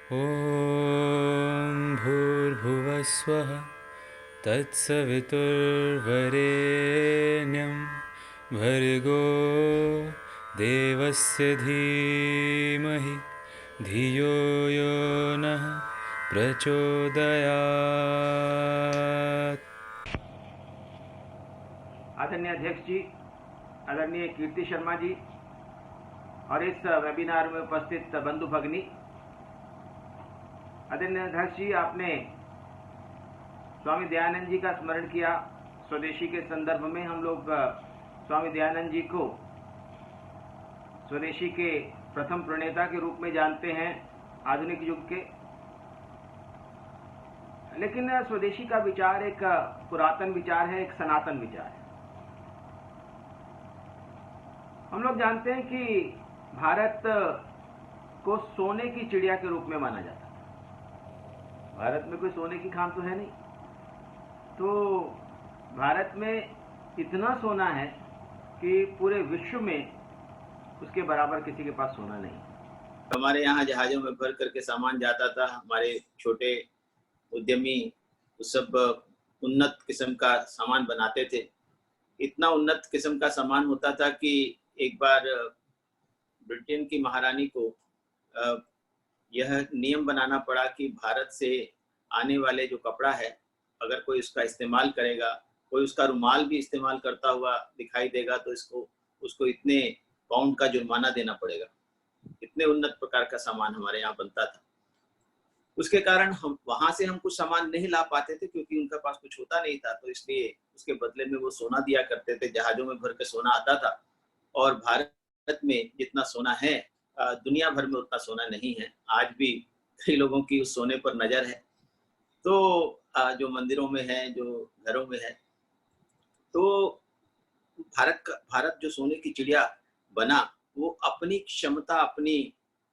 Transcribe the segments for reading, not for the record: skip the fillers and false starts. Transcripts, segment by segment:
ॐ भूर्भुवस्वः तत्सवितुर्वरेण्यं भर्गो देवस्य धीमहि धियो यो नः प्रचोदयात्। आदरणीय अध्यक्ष जी, आदरणीय कीर्ति शर्मा जी और इस वेबिनार में उपस्थित बंधु भगिनी, आदरणीय अध्यक्ष जी, आपने स्वामी दयानंद जी का स्मरण किया। स्वदेशी के संदर्भ में हम लोग स्वामी दयानंद जी को स्वदेशी के प्रथम प्रणेता के रूप में जानते हैं आधुनिक युग के। लेकिन स्वदेशी का विचार एक पुरातन विचार है, एक सनातन विचार है। हम लोग जानते हैं कि भारत को सोने की चिड़िया के रूप में माना जाता है। भारत में कोई सोने की खान तो है नहीं, तो भारत में इतना सोना है कि पूरे विश्व में उसके बराबर किसी के पास सोना नहीं। हमारे यहाँ जहाज़ों में भर करके सामान जाता था। हमारे छोटे उद्यमी उस सब उन्नत किस्म का सामान बनाते थे। इतना उन्नत किस्म का सामान होता था कि एक बार ब्रिटेन की महारानी को यह नियम बनाना पड़ा कि भारत से आने वाले जो कपड़ा है, अगर कोई उसका इस्तेमाल करेगा, कोई उसका रुमाल भी इस्तेमाल करता हुआ दिखाई देगा तो उसको इतने पाउंड का जुर्माना देना पड़ेगा। इतने उन्नत प्रकार का सामान हमारे यहाँ बनता था। उसके कारण हम वहां से हम कुछ सामान नहीं ला पाते थे क्योंकि उनका पास कुछ होता नहीं था, तो इसलिए उसके बदले में वो सोना दिया करते थे। जहाजों में भर के सोना आता था और भारत में जितना सोना है दुनिया भर में उतना सोना नहीं है। आज भी कई लोगों की उस सोने पर नजर है, तो जो मंदिरों में है, जो घरों में है। तो भारत जो सोने की चिड़िया बना, वो अपनी क्षमता,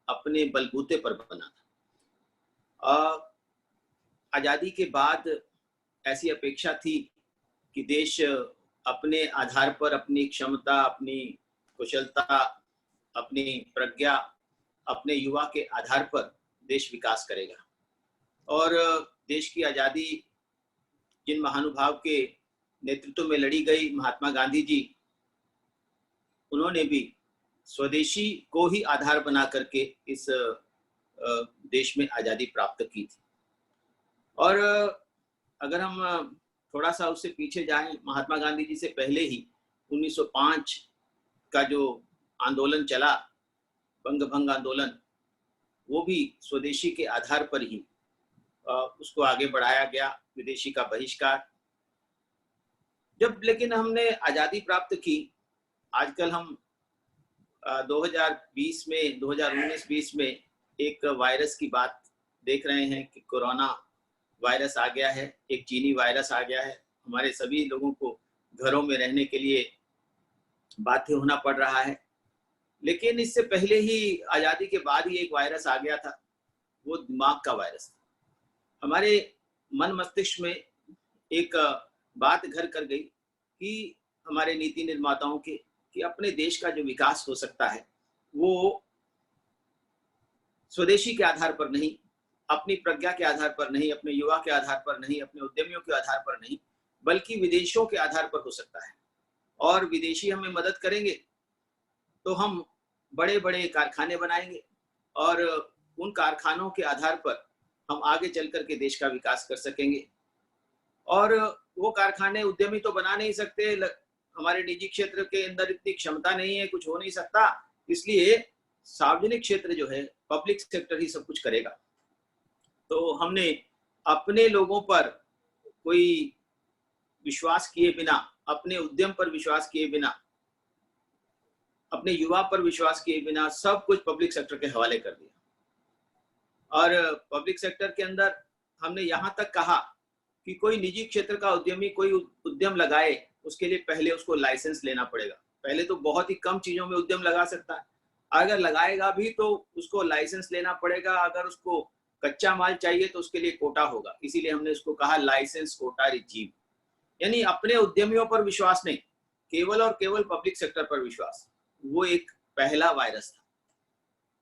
अपने बलबूते पर बना था। आजादी के बाद ऐसी अपेक्षा थी कि देश अपने आधार पर, अपनी क्षमता, अपनी कुशलता, अपनी प्रज्ञा, अपने युवा के आधार पर देश विकास करेगा। और देश की आजादी जिन महानुभाव के नेतृत्व में लड़ी गई, महात्मा गांधी जी, उन्होंने भी स्वदेशी को ही आधार बना करके इस देश में आजादी प्राप्त की थी। और अगर हम थोड़ा सा उससे पीछे जाएं, महात्मा गांधी जी से पहले ही 1905 का जो आंदोलन चला, बंग भंग आंदोलन, वो भी स्वदेशी के आधार पर ही उसको आगे बढ़ाया गया, विदेशी का बहिष्कार। जब लेकिन हमने आजादी प्राप्त की, आजकल हम 2020 में, 2019-20 में एक वायरस की बात देख रहे हैं कि कोरोना वायरस आ गया है, एक चीनी वायरस आ गया है। हमारे सभी लोगों को घरों में रहने के लिए बाध्य होना पड़ रहा है। लेकिन इससे पहले ही, आजादी के बाद ही एक वायरस आ गया था, वो दिमाग का वायरस था। हमारे मन मस्तिष्क में एक बात घर कर गई कि हमारे नीति निर्माताओं के, कि अपने देश का जो विकास हो सकता है वो स्वदेशी के आधार पर नहीं, अपनी प्रज्ञा के आधार पर नहीं, अपने युवा के आधार पर नहीं, अपने उद्यमियों के आधार पर नहीं, बल्कि विदेशों के आधार पर हो सकता है। और विदेशी हमें मदद करेंगे तो हम बड़े बड़े कारखाने बनाएंगे और उन कारखानों के आधार पर हम आगे चल करके देश का विकास कर सकेंगे। और वो कारखाने उद्यमी तो बना नहीं सकते, हमारे निजी क्षेत्र के अंदर इतनी क्षमता नहीं है, कुछ हो नहीं सकता, इसलिए सार्वजनिक क्षेत्र जो है, पब्लिक सेक्टर ही सब कुछ करेगा। तो हमने अपने लोगों पर कोई विश्वास किए बिना, अपने उद्यम पर विश्वास किए बिना, अपने युवा पर विश्वास किए बिना सब कुछ पब्लिक सेक्टर के हवाले कर दिया। और पब्लिक सेक्टर के अंदर हमने यहाँ तक कहा कि कोई निजी क्षेत्र का उद्यमी कोई उद्यम लगाए, उसके लिए पहले उसको लाइसेंस लेना पड़ेगा। पहले तो बहुत ही कम चीजों में उद्यम लगा सकता है, अगर लगाएगा भी तो उसको लाइसेंस लेना पड़ेगा। अगर उसको कच्चा माल चाहिए तो उसके लिए कोटा होगा। इसीलिए हमने उसको कहा लाइसेंस कोटा रिजीम, यानी अपने उद्यमियों पर विश्वास नहीं, केवल और केवल पब्लिक सेक्टर पर विश्वास। वो एक पहला वायरस था।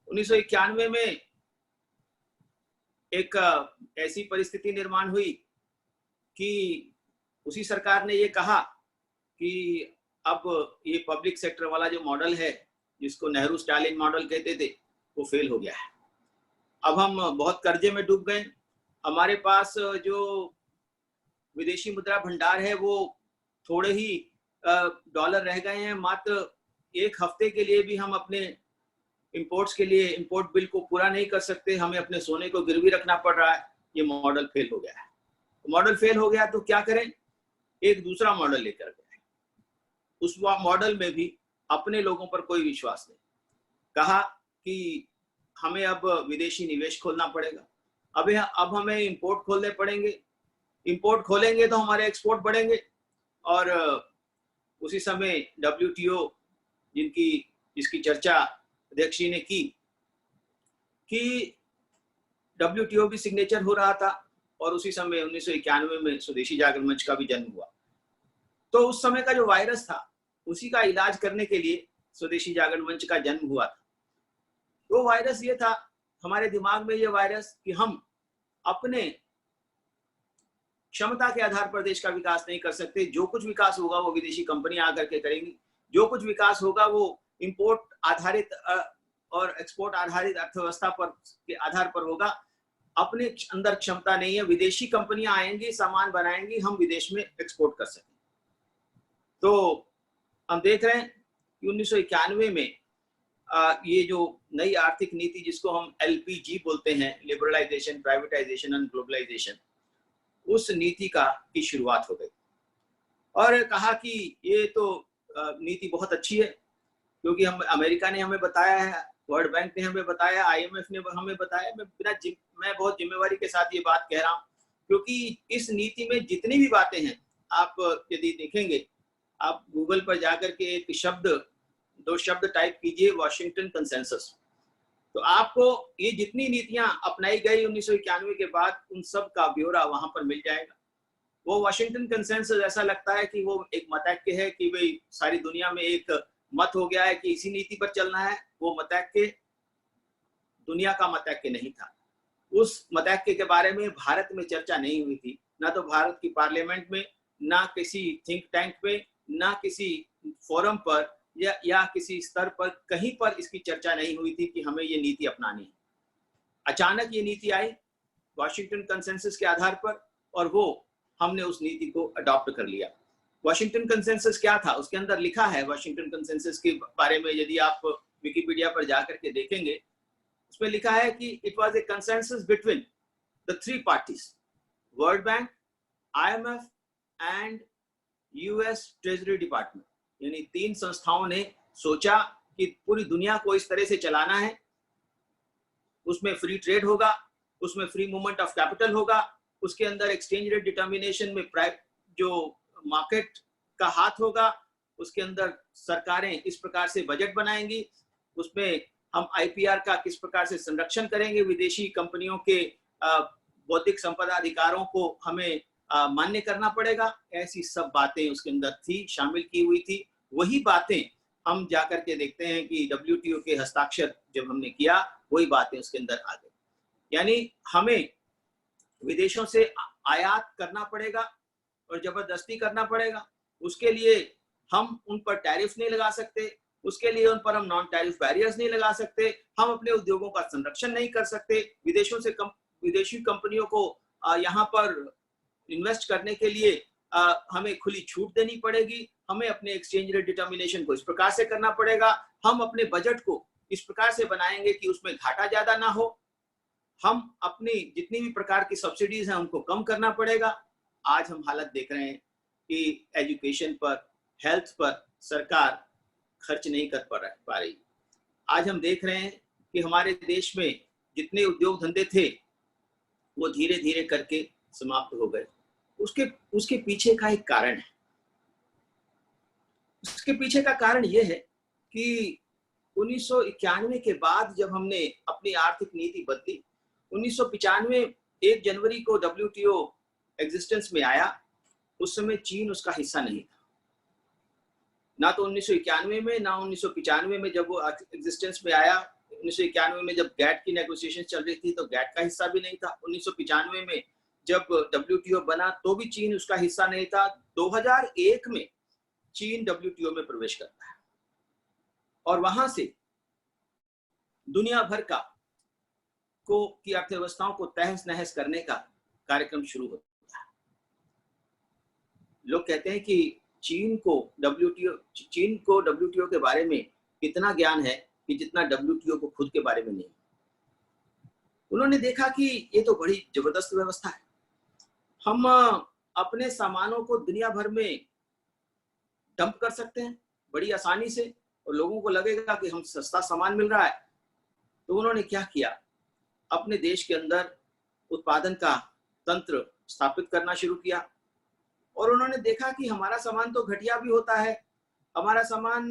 1991 में एक ऐसी परिस्थिति निर्माण हुई कि उसी सरकार ने ये कहा कि अब ये पब्लिक सेक्टर वाला जो मॉडल है, जिसको नेहरू स्टालिन मॉडल कहते थे, वो फेल हो गया है। अब हम बहुत कर्जे में डूब गए। हमारे पास जो विदेशी मुद्रा भंडार है वो थोड़े ही डॉलर रह गए हैं। मात्र एक हफ्ते के लिए भी हम अपने इंपोर्ट्स के लिए इंपोर्ट बिल को पूरा नहीं कर सकते। हमें अपने सोने को गिरवी रखना पड़ रहा है। ये मॉडल फेल हो गया है। मॉडल फेल हो गया तो क्या करें? एक दूसरा मॉडल लेकर गए। उस मॉडल में भी अपने लोगों पर कोई विश्वास नहीं। कहा कि हमें अब विदेशी निवेश खोलना पड़ेगा। अब हमें इंपोर्ट खोलने पड़ेंगे। इंपोर्ट खोलेंगे तो हमारे एक्सपोर्ट बढ़ेंगे। और उसी समय WTO जिसकी चर्चा अध्यक्ष जी ने की कि WTO भी सिग्नेचर हो रहा था और उसी समय 1991 में स्वदेशी जागरण मंच का भी जन्म हुआ। तो उस समय का जो वायरस था उसी का इलाज करने के लिए स्वदेशी जागरण मंच का जन्म हुआ था। वो वायरस ये था, हमारे दिमाग में ये वायरस कि हम अपने क्षमता के आधार पर देश का विकास नहीं कर सकते। जो कुछ विकास होगा वो विदेशी कंपनियां आकर के करेंगी। जो कुछ विकास होगा वो इंपोर्ट आधारित और एक्सपोर्ट आधारित अर्थव्यवस्था पर के आधार पर होगा। अपने अंदर क्षमता नहीं है। विदेशी कंपनियां आएंगी, सामान बनाएंगी, हम विदेश में एक्सपोर्ट कर सकें। तो हम देख रहे हैं कि 1991 में ये जो नई आर्थिक नीति जिसको हम LPG बोलते हैं, लिबरलाइजेशन, प्राइवेटाइजेशन एंड ग्लोबलाइजेशन, उस नीति की शुरुआत हो गई। और कहा कि ये तो नीति बहुत अच्छी है, क्योंकि अमेरिका ने हमें बताया है, वर्ल्ड बैंक ने हमें बताया, IMF ने हमें बताया। मैं बहुत जिम्मेवारी के साथ ये बात कह रहा हूँ, क्योंकि इस नीति में जितनी भी बातें हैं, आप यदि देखेंगे, आप गूगल पर जाकर के दो शब्द टाइप कीजिए, वॉशिंगटन कंसेंसस, तो आपको ये जितनी नीतियां अपनाई गई 1991 के बाद, उन सब का ब्यौरा वहां पर मिल जाएगा। वो वॉशिंगटन कंसेंसस ऐसा लगता है कि वो एक मतैक्य है कि भाई सारी दुनिया में एक मत हो गया है कि इसी नीति पर चलना है। वो मतैक्य दुनिया का मतैक्य नहीं था। उस मतैक्य के बारे में भारत में चर्चा नहीं हुई थी, ना तो भारत की पार्लियामेंट में, ना किसी थिंक टैंक में, ना किसी फोरम पर या किसी स्तर पर कहीं पर इसकी चर्चा नहीं हुई थी कि हमें ये नीति अपनानी है। अचानक ये नीति आई वॉशिंगटन कंसेंसस के आधार पर, और वो हमने उस नीति को अडॉप्ट कर लिया। वॉशिंगटन कंसेंसस क्या था? उसके अंदर लिखा है, वॉशिंगटन कंसेंसस के बारे में यदि आप विकिपीडिया पर जाकर के देखेंगे, उसमें लिखा है कि it was a consensus between the three parties, world bank, IMF and US treasury department. यानी 3 संस्थाओं ने सोचा कि पूरी दुनिया को इस तरह से चलाना है, उसमें फ्री ट्रेड होगा, उसमें फ्री मूवमेंट ऑफ कैपिटल होगा, उसके अंदर एक्सचेंज रेट डिटर्मिनेशन में जो मार्केट का हाथ होगा, उसके अंदर सरकारें इस प्रकार से बजट बनाएंगी, उसमें हम IPR का किस प्रकार से संरक्षण करेंगे, विदेशी कंपनियों के बौद्धिक संपदा अधिकारों को हमें मान्य करना पड़ेगा। ऐसी सब बातें उसके अंदर थी, शामिल की हुई थी। वही बातें हम जाकर के देखते हैं कि WTO के हस्ताक्षर जब हमने किया, वही बातें उसके अंदर आ गई। यानी हमें विदेशों से आयात करना पड़ेगा और जबरदस्ती करना पड़ेगा। उसके लिए हम उन पर टैरिफ नहीं लगा सकते, उसके लिए उन पर हम नॉन टैरिफ बैरियर्स नहीं लगा सकते, हम अपने उद्योगों का संरक्षण नहीं कर सकते। विदेशी कंपनियों को यहाँ पर इन्वेस्ट करने के लिए हमें खुली छूट देनी पड़ेगी। हमें अपने एक्सचेंज रेट डिटर्मिनेशन को इस प्रकार से करना पड़ेगा। हम अपने बजट को इस प्रकार से बनाएंगे कि उसमें घाटा ज्यादा ना हो। हम अपनी जितनी भी प्रकार की सब्सिडीज हैं उनको कम करना पड़ेगा। आज हम हालत देख रहे हैं कि एजुकेशन पर, हेल्थ पर सरकार खर्च नहीं कर पा रही। आज हम देख रहे हैं कि हमारे देश में जितने उद्योग धंधे थे वो धीरे धीरे करके समाप्त हो गए। उसके पीछे का एक कारण है। उसके पीछे का कारण यह है कि 1991 के बाद जब हमने अपनी आर्थिक नीति बदली, 1995 1 जनवरी को WTO एग्जिस्टेंस में आया। उस समय चीन उसका हिस्सा नहीं था, ना तो 1991 में ना 1995 में जब वो एग्जिस्टेंस में आया। 1991 में जब गैट की नेगोशिएशन चल रही थी तो गैट का हिस्सा भी नहीं था। 1995 में जब WTO बना तो भी चीन उसका हिस्सा नहीं था। 2001 में चीन WTO में प्रवेश करता है और वहां से दुनिया भर की अर्थव्यवस्थाओं को तहस नहस करने का कार्यक्रम शुरू होता है। लोग कहते हैं कि चीन को WTO के बारे में इतना ज्ञान है कि जितना WTO को खुद के बारे में नहीं। उन्होंने देखा कि ये तो बड़ी जबरदस्त व्यवस्था है, हम अपने सामानों को दुनिया भर में डंप कर सकते हैं बड़ी आसानी से और लोगों को लगेगा कि हम सस्ता सामान मिल रहा है। तो उन्होंने क्या किया, अपने देश के अंदर उत्पादन का तंत्र स्थापित करना शुरू किया और उन्होंने देखा कि हमारा सामान तो घटिया भी होता है, हमारा सामान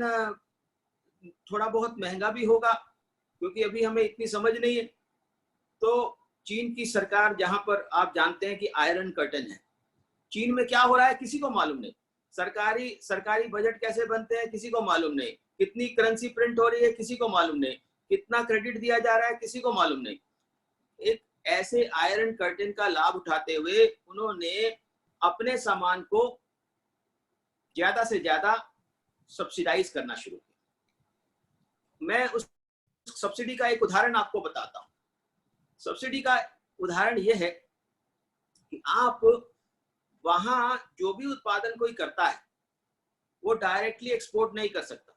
थोड़ा बहुत महंगा भी होगा क्योंकि अभी हमें इतनी समझ नहीं है। तो चीन की सरकार, जहां पर आप जानते हैं कि आयरन कर्टन है, चीन में क्या हो रहा है किसी को मालूम नहीं, सरकारी बजट कैसे बनते हैं किसी को मालूम नहीं, कितनी करेंसी प्रिंट हो रही है किसी को मालूम नहीं, कितना क्रेडिट दिया जा रहा है किसी को मालूम नहीं। एक ऐसे आयरन कर्टन का लाभ उठाते हुए उन्होंने अपने सामान को ज्यादा से ज्यादा सब्सिडाइज करना शुरू किया। मैं उस सब्सिडी का एक उदाहरण आपको बताता हूं। सब्सिडी का उदाहरण यह है कि आप वहां जो भी उत्पादन कोई करता है वो डायरेक्टली एक्सपोर्ट नहीं कर सकता।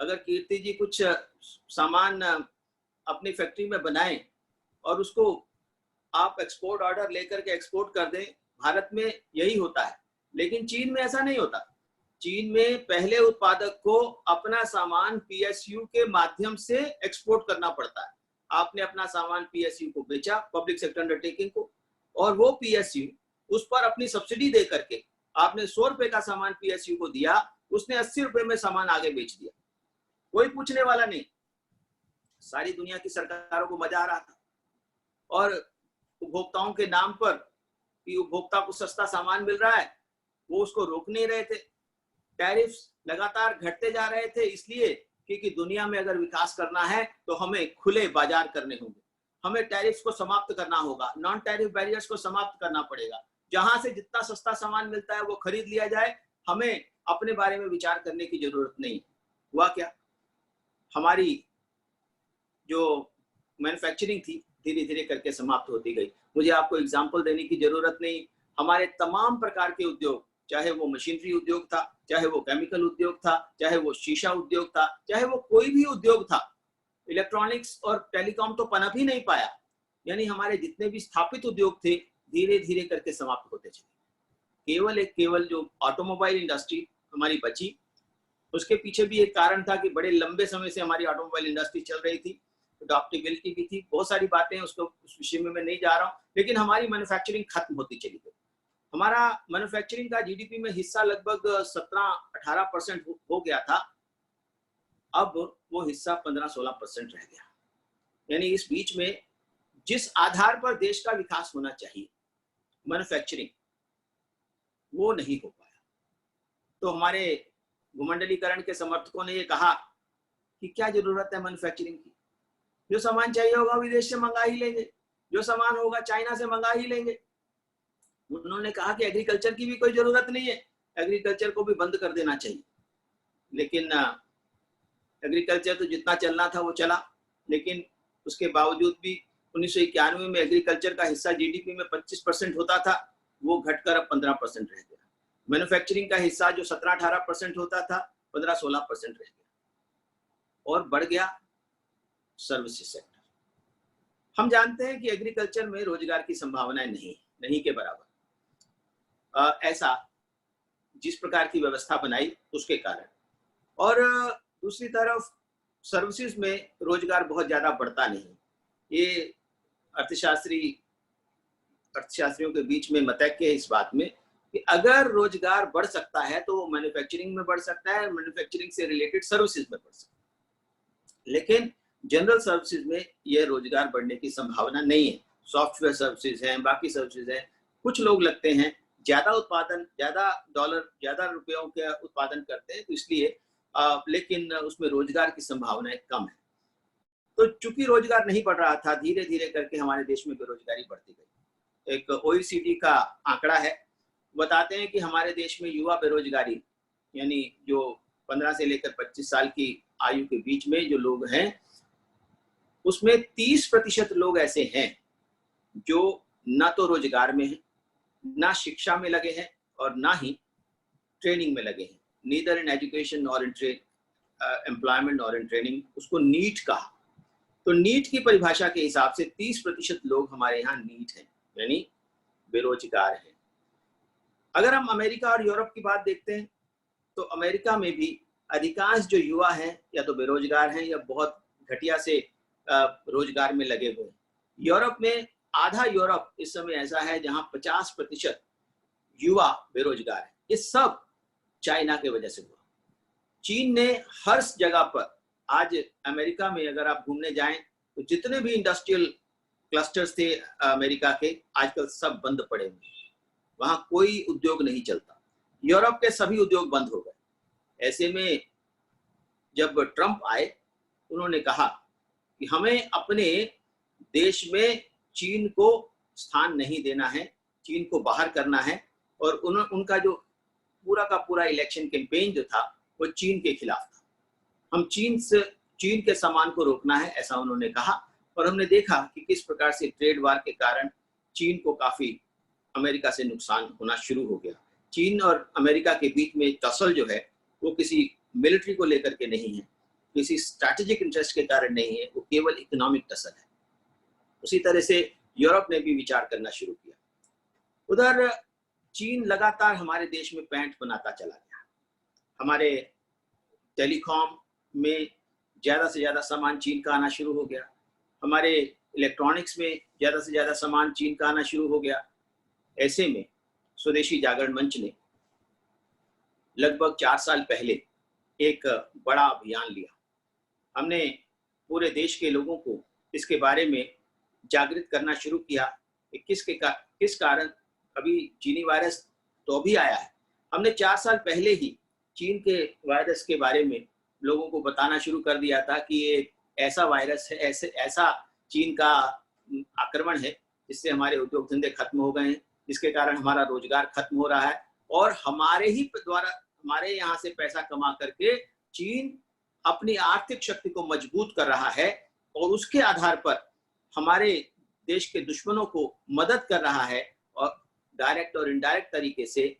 अगर कीर्ति जी कुछ सामान अपनी फैक्ट्री में बनाएं और उसको आप एक्सपोर्ट ऑर्डर लेकर के एक्सपोर्ट कर दें, भारत में यही होता है, लेकिन चीन में ऐसा नहीं होता। चीन में पहले उत्पादक को अपना सामान PSU के माध्यम से एक्सपोर्ट करना पड़ता है। आपने अपना सामान PSU को बेचा, पब्लिक सेक्टर अंडरटेकिंग को, और वो PSU उस पर अपनी सब्सिडी दे करके आपने 100 रुपए का सामान PSU को दिया, उसने 80 रुपए में सामान आगे बेच दिया, कोई पूछने वाला नहीं। सारी दुनिया की सरकारों को मजा आ रहा था और उपभोक्ताओं के नाम पर कि उपभोक्ता को सस्ता सामान मिल रहा है वो उसको रोक नहीं रहे थे। टैरिफ्स लगातार घटते जा रहे थे, इसलिए क्योंकि दुनिया में अगर विकास करना है तो हमें खुले बाजार करने होंगे, हमें टैरिफ्स को समाप्त करना होगा, नॉन टैरिफ बैरियर्स को समाप्त करना पड़ेगा, जहां से जितना सस्ता सामान मिलता है वो खरीद लिया जाए, हमें अपने बारे में विचार करने की जरूरत नहीं। हुआ क्या, हमारी जो मैन्युफैक्चरिंग थी धीरे धीरे करके समाप्त होती गई। मुझे आपको एग्जांपल देने की जरूरत नहीं, हमारे तमाम प्रकार के उद्योग, चाहे वो मशीनरी उद्योग था, चाहे वो केमिकल उद्योग था, चाहे वो शीशा उद्योग था, चाहे वो कोई भी उद्योग था, इलेक्ट्रॉनिक्स और टेलीकॉम तो पनप ही नहीं पाया। यानी हमारे जितने भी स्थापित उद्योग थे धीरे धीरे करके समाप्त होते चले। केवल जो ऑटोमोबाइल इंडस्ट्री हमारी बची, उसके पीछे भी एक कारण था कि बड़े लंबे समय से हमारी ऑटोमोबाइल इंडस्ट्री चल रही थी, अडॉप्टेबिलिटी भी थी, बहुत सारी बातें, उसको उस विषय में मैं नहीं जा रहा हूँ, लेकिन हमारी मैन्युफैक्चरिंग खत्म होती चली गई। हमारा मैन्युफैक्चरिंग का GDP में हिस्सा लगभग 17-18% हो गया था, अब वो हिस्सा 15-16% रह गया। यानी इस बीच में जिस आधार पर देश का विकास होना चाहिए, मैन्युफैक्चरिंग, वो नहीं हो पाया। तो हमारे भूमंडलीकरण के समर्थकों ने ये कहा कि क्या जरूरत है मैन्युफैक्चरिंग की, जो सामान चाहिए होगा विदेश से मंगा ही लेंगे, जो सामान होगा चाइना से मंगा ही लेंगे। उन्होंने कहा कि एग्रीकल्चर की भी कोई जरूरत नहीं है, एग्रीकल्चर को भी बंद कर देना चाहिए। लेकिन एग्रीकल्चर तो जितना चलना था वो चला, लेकिन उसके बावजूद भी 1991 में एग्रीकल्चर का हिस्सा GDP में 25% होता था, वो घटकर अब 15% रह गया। मैन्युफैक्चरिंग का हिस्सा जो 17-18% होता था 15-16% रह गया, और बढ़ गया सर्विसेज सेक्टर। हम जानते हैं कि एग्रीकल्चर में रोजगार की संभावनाएं नहीं के बराबर। ऐसा जिस प्रकार की व्यवस्था बनाई उसके कारण, और दूसरी तरफ सर्विसेज में रोजगार बहुत ज्यादा बढ़ता नहीं। ये अर्थशास्त्रियों के बीच में मतैक्य है इस बात में कि अगर रोजगार बढ़ सकता है तो वो मैन्युफैक्चरिंग में बढ़ सकता है, मैन्युफैक्चरिंग से रिलेटेड सर्विसेज में बढ़ सकता है, लेकिन जनरल सर्विसेज में ये रोजगार बढ़ने की संभावना नहीं है। सॉफ्टवेयर सर्विसेज हैं, बाकी सर्विसेज हैं, कुछ लोग लगते हैं ज्यादा उत्पादन, ज्यादा डॉलर, ज्यादा रुपयों के उत्पादन करते हैं, तो इसलिए लेकिन उसमें रोजगार की संभावनाएं कम है। तो चूंकि रोजगार नहीं बढ़ रहा था, धीरे धीरे करके हमारे देश में बेरोजगारी बढ़ती गई। एक OECD का आंकड़ा है, बताते हैं कि हमारे देश में युवा बेरोजगारी यानी जो 15 से लेकर 25 साल की आयु के बीच में जो लोग हैं, उसमें 30% लोग ऐसे हैं जो ना तो रोजगार में हैं, ना शिक्षा में लगे हैं और ना ही ट्रेनिंग में लगे हैं। नीदर इन एजुकेशन और इन एम्प्लॉयमेंट और इन ट्रेनिंग, उसको नीट कहा। तो नीट की परिभाषा के हिसाब से 30% लोग हमारे यहाँ नीट हैं, यानी बेरोजगार हैं। अगर हम अमेरिका और यूरोप की बात देखते हैं तो अमेरिका में भी अधिकांश जो युवा हैं या तो बेरोजगार हैं या बहुत घटिया से रोजगार में लगे हुए हैं। यूरोप में आधा यूरोप इस समय ऐसा है जहां 50% युवा बेरोजगार है। ये सब चाइना के वजह से हुआ। चीन ने हर जगह पर, आज अमेरिका में अगर आप घूमने जाएं तो जितने भी इंडस्ट्रियल क्लस्टर्स थे अमेरिका के, आजकल सब बंद पड़े हुए, वहां कोई उद्योग नहीं चलता। यूरोप के सभी उद्योग बंद हो गए। ऐसे में जब ट्रंप आए, उन्होंने कहा कि हमें अपने देश में चीन को स्थान नहीं देना है, चीन को बाहर करना है। और उनका जो पूरा का पूरा इलेक्शन कैंपेन जो था वो चीन के खिलाफ था। हम चीन के सामान को रोकना है, ऐसा उन्होंने कहा। और हमने देखा कि किस प्रकार से ट्रेड वार के कारण चीन को काफी अमेरिका से नुकसान होना शुरू हो गया। चीन और अमेरिका के बीच में टसल जो है वो किसी मिलिट्री को लेकर के नहीं है, किसी स्ट्रैटेजिक इंटरेस्ट के कारण नहीं है, वो केवल इकोनॉमिक टसल है। उसी तरह से यूरोप ने भी विचार करना शुरू किया। उधर चीन लगातार हमारे देश में पैंट बनाता चला गया। हमारे टेलीकॉम में ज्यादा से ज्यादा सामान चीन का आना शुरू हो गया। हमारे इलेक्ट्रॉनिक्स में ज्यादा से ज्यादा सामान चीन का आना शुरू हो गया। ऐसे में स्वदेशी जागरण मंच ने लगभग 4 साल पहले एक बड़ा अभियान लिया। हमने पूरे देश के लोगों को इसके बारे में जागृत करना शुरू किया कि किस कारण अभी चीनी वायरस तो अभी आया है। हमने 4 साल पहले ही चीन के वायरस के बारे में लोगों को बताना शुरू कर दिया था कि ये ऐसा वायरस है, ऐसा चीन का आक्रमण है जिससे हमारे उद्योग धंधे खत्म हो गए हैं, जिसके कारण हमारा रोजगार खत्म हो रहा है और हमारे ही द्वारा हमारे यहाँ से पैसा कमा करके चीन अपनी आर्थिक शक्ति को मजबूत कर रहा है और उसके आधार पर हमारे देश के दुश्मनों को मदद कर रहा है, और डायरेक्ट और इनडायरेक्ट तरीके से।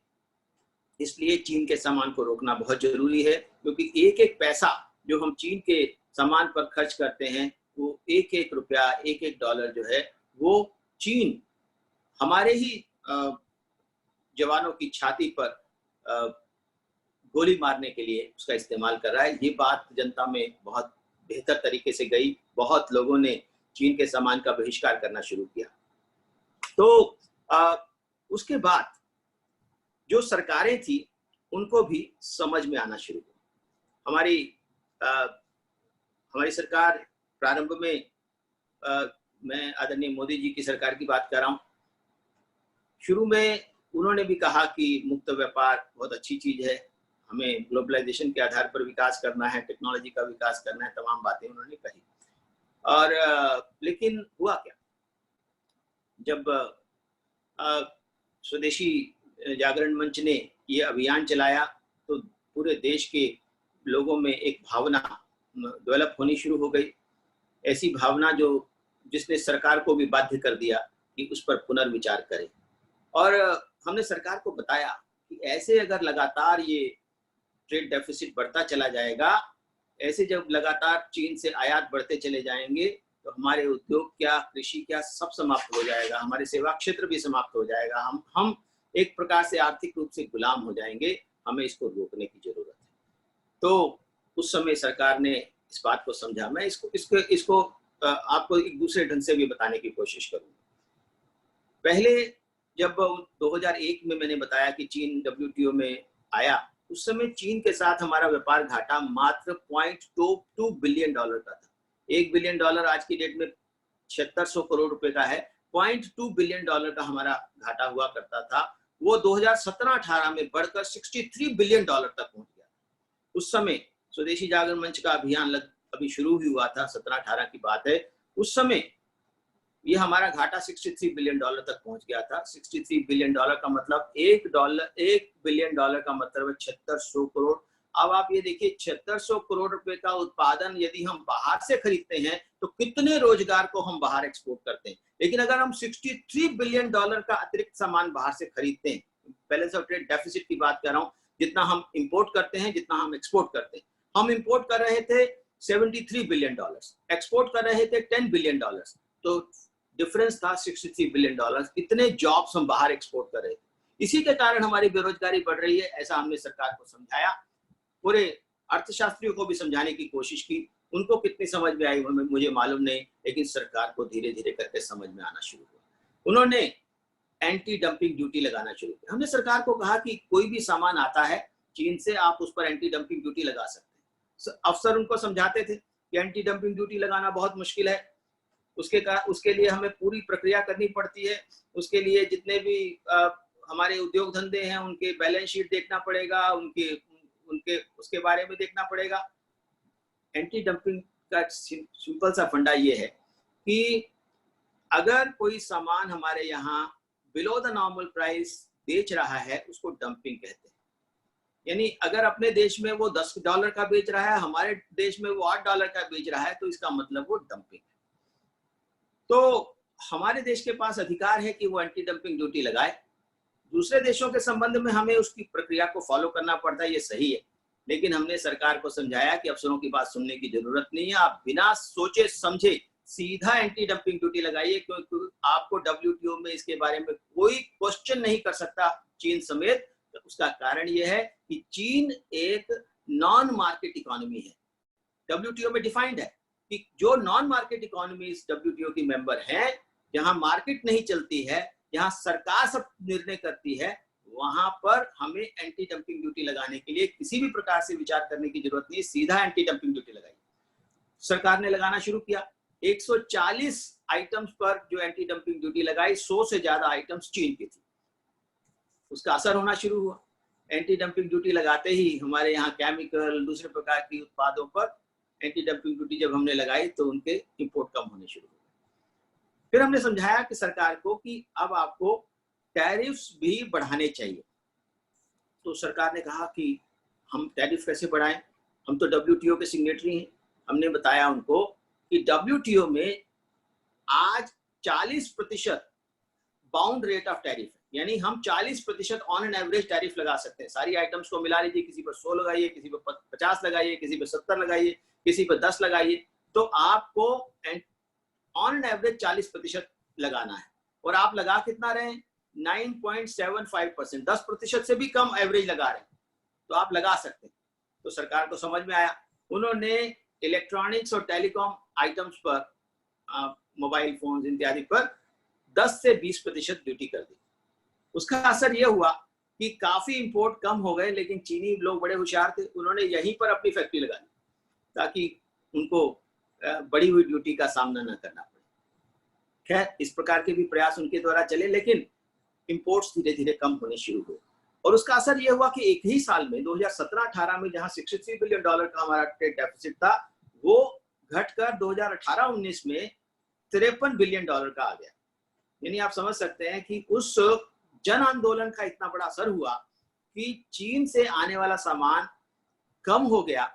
इसलिए चीन के सामान को रोकना बहुत जरूरी है, क्योंकि एक एक पैसा जो हम चीन के सामान पर खर्च करते हैं, वो एक एक रुपया, एक एक डॉलर जो है वो चीन हमारे ही जवानों की छाती पर गोली मारने के लिए उसका इस्तेमाल कर रहा है। ये बात जनता में बहुत बेहतर तरीके से गई। बहुत लोगों ने चीन के सामान का बहिष्कार करना शुरू किया। तो उसके बाद जो सरकारें थी उनको भी समझ में आना शुरू हुआ। हमारी सरकार प्रारंभ में मैं आदरणीय मोदी जी की सरकार की बात कर रहा हूँ। शुरू में उन्होंने भी कहा कि मुक्त व्यापार बहुत अच्छी चीज है, हमें ग्लोबलाइजेशन के आधार पर विकास करना है, टेक्नोलॉजी का विकास करना है, तमाम बातें उन्होंने कही। और लेकिन हुआ क्या, जब स्वदेशी जागरण मंच ने ये अभियान चलाया तो पूरे देश के लोगों में एक भावना डेवलप होनी शुरू हो गई। ऐसी भावना जिसने सरकार को भी बाध्य कर दिया कि उस पर पुनर्विचार करें। और हमने सरकार को बताया कि ऐसे अगर लगातार ये ट्रेड डेफिसिट बढ़ता चला जाएगा, ऐसे जब लगातार चीन से आयात बढ़ते चले जाएंगे तो हमारे उद्योग क्या, कृषि क्या, सब समाप्त हो जाएगा, हमारे सेवा क्षेत्र भी समाप्त हो जाएगा, हम एक प्रकार से आर्थिक रूप से गुलाम हो जाएंगे। हमें इसको रोकने की जरूरत है। तो उस समय सरकार ने इस बात को समझा। मैं इसको आपको एक दूसरे ढंग से भी बताने की कोशिश करूंगा। पहले जब 2001 में मैंने बताया कि चीन WTO में आया, उस समय चीन के साथ हमारा व्यापार घाटा मात्र $0.22 बिलियन का था। $1 बिलियन आज की डेट में 7600 करोड़ रुपए का है। $0.2 बिलियन का हमारा घाटा हुआ करता था। वो 2017-18 में बढ़कर $63 बिलियन तक पहुंच गया। उस समय स्वदेशी जागरण मंच का अभियान अभी शुरू ही हुआ था, 17-18 की बात है, उस समय ये हमारा घाटा $63 बिलियन तक पहुंच गया था। $63 बिलियन का मतलब $1 बिलियन का मतलब है 7600 करोड़। अब आप ये देखिए 7600 करोड़ रुपए का उत्पादन यदि हम बाहर से खरीदते हैं तो कितने रोजगार को हम बाहर एक्सपोर्ट करते हैं। लेकिन अगर हम $63 बिलियन का अतिरिक्त सामान बाहर से खरीदते हैं, बैलेंस ऑफ ट्रेड डेफिसिट की बात कर रहा हूं, जितना हम इंपोर्ट करते हैं जितना हम एक्सपोर्ट करते हैं, हम इंपोर्ट कर रहे थे $73 बिलियन, एक्सपोर्ट कर रहे थे $10 बिलियन, तो डिफरेंस था $63 बिलियन। इतने जॉब्स हम बाहर एक्सपोर्ट कर रहे थे। इसी के कारण हमारी बेरोजगारी बढ़ रही है, ऐसा हमने सरकार को समझाया, पूरे अर्थशास्त्रियों को भी समझाने की कोशिश की। उनको कितनी समझ में आई मुझे मालूम नहीं, लेकिन सरकार को धीरे धीरे करके समझ में आना शुरू हुआ। उन्होंने एंटी डंपिंग ड्यूटी लगाना शुरू किया। हमने सरकार को कहा कि कोई भी सामान आता है चीन से, आप उस पर एंटी डंपिंग ड्यूटी लगा सकते हैं। अफसर उनको समझाते थे कि एंटी डंपिंग ड्यूटी लगाना बहुत मुश्किल है, उसके लिए हमें पूरी प्रक्रिया करनी पड़ती है, उसके लिए जितने भी हमारे उद्योग धंधे हैं उनके बैलेंस शीट देखना पड़ेगा, उनके उसके बारे में देखना पड़ेगा। एंटी डंपिंग का सिंपल सा फंडा ये है कि अगर कोई सामान हमारे यहाँ बिलो द नॉर्मल प्राइस बेच रहा है उसको डंपिंग कहते हैं। यानी अगर अपने देश में वो $10 का बेच रहा है, हमारे देश में वो $8 का बेच रहा है, तो इसका मतलब वो डंपिंग है। तो हमारे देश के पास अधिकार है कि वो एंटी डंपिंग ड्यूटी लगाए। दूसरे देशों के संबंध में हमें उसकी प्रक्रिया को फॉलो करना पड़ता है, ये सही है, लेकिन हमने सरकार को समझाया कि अफसरों की बात सुनने की जरूरत नहीं है, आप बिना सोचे समझे सीधा एंटी डंपिंग ड्यूटी लगाइए, क्योंकि आपको WTO में इसके बारे में कोई क्वेश्चन नहीं कर सकता, चीन समेत। तो उसका कारण यह है कि चीन एक नॉन मार्केट इकोनॉमी है, WTO में डिफाइंड है कि जो नॉन मार्केट इकोनॉमीज WTO की मेंबर हैं, जहां मार्केट नहीं चलती है, जहां सरकार सब निर्णय करती है, वहां पर हमें एंटी डंपिंग ड्यूटी लगाने के लिए किसी भी प्रकार से विचार करने की जरूरत नहीं, सीधा एंटी डंपिंग ड्यूटी लगाई। सरकार ने लगाना शुरू किया। 140 आइटम्स पर जो एंटी डंपिंग ड्यूटी लगाई, 100 से ज्यादा आइटम्स चीन की थी। उसका असर होना शुरू हुआ। एंटी डंपिंग ड्यूटी लगाते ही हमारे यहाँ केमिकल, दूसरे प्रकार की उत्पादों पर एंटी डंपिंग ड्यूटी जब हमने लगाई तो उनके इंपोर्ट कम होने शुरू हो गए। फिर हमने समझाया कि सरकार को कि अब आपको टैरिफ्स भी बढ़ाने चाहिए। तो सरकार ने कहा कि हम टैरिफ कैसे बढ़ाएं, हम तो WTO के सिग्नेटरी हैं। हमने बताया उनको कि WTO में आज 40% बाउंड रेट ऑफ टैरिफ है, यानी हम 40% ऑन एन एवरेज टैरिफ लगा सकते हैं। सारी आइटम्स को मिला लीजिए, किसी पर 100 लगाइए, किसी पर 50 लगाइए, किसी पर 70 लगाइए, किसी पर 10 लगाइए, तो आपको ऑन एन एवरेज 40% लगाना है। और आप लगा कितना रहे हैं? 9.75%, 10% से भी कम एवरेज लगा रहे हैं, तो आप लगा सकते हैं। तो सरकार को समझ में आया, उन्होंने इलेक्ट्रॉनिक्स और टेलीकॉम आइटम्स पर, मोबाइल फोन इत्यादि पर 10 से 20% ड्यूटी कर दी। उसका असर यह हुआ कि काफी इंपोर्ट कम हो गए, लेकिन चीनी लोग बड़े होशियार थे, उन्होंने यहीं पर अपनी फैक्ट्री लगा दी ताकि उनको बढ़ी हुई ड्यूटी का सामना न करना पड़े। खैर, इस प्रकार के भी प्रयास उनके द्वारा चले, लेकिन इंपोर्ट्स धीरे धीरे कम होने शुरू हुए। और उसका असर यह हुआ कि एक ही साल में 2017-18 में जहां $63 बिलियन का हमारा ट्रेड डेफिसिट था, वो घटकर 2018-19 में $53 बिलियन का आ गया। यानी आप समझ सकते हैं कि उस जन आंदोलन का इतना बड़ा असर हुआ कि चीन से आने वाला सामान कम हो गया।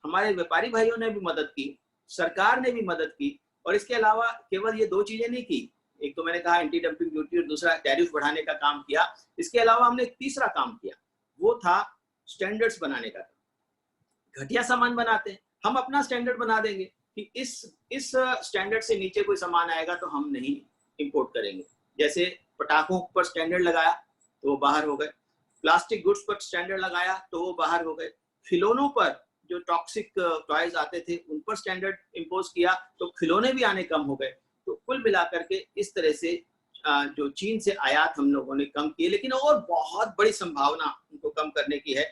हमारे व्यापारी भाइयों ने भी मदद की, सरकार ने भी मदद की, और इसके अलावा केवल ये दो चीजें नहीं की। एक तो मैंने कहा एंटी डंपिंग ड्यूटी, और दूसरा टैरिफ बढ़ाने का काम किया। इसके अलावा हमने तीसरा काम किया, वो था स्टैंडर्ड्स बनाने का। घटिया सामान बनाते हैं, हम अपना स्टैंडर्ड बना देंगे कि इस स्टैंडर्ड से नीचे कोई सामान आएगा तो हम नहीं इंपोर्ट करेंगे। जैसे पटाखों पर स्टैंडर्ड लगाया तो वो बाहर हो गए, प्लास्टिक गुड्स पर स्टैंडर्ड लगाया तो वो बाहर हो गए, खिलौनों पर जो टॉक्सिक टॉयज आते थे उन पर स्टैंडर्ड इम्पोज किया तो खिलौने भी आने कम हो गए। तो कुल मिलाकर के इस तरह से जो चीन से आयात हम लोगों ने कम किए, लेकिन और बहुत बड़ी संभावना उनको कम करने की है।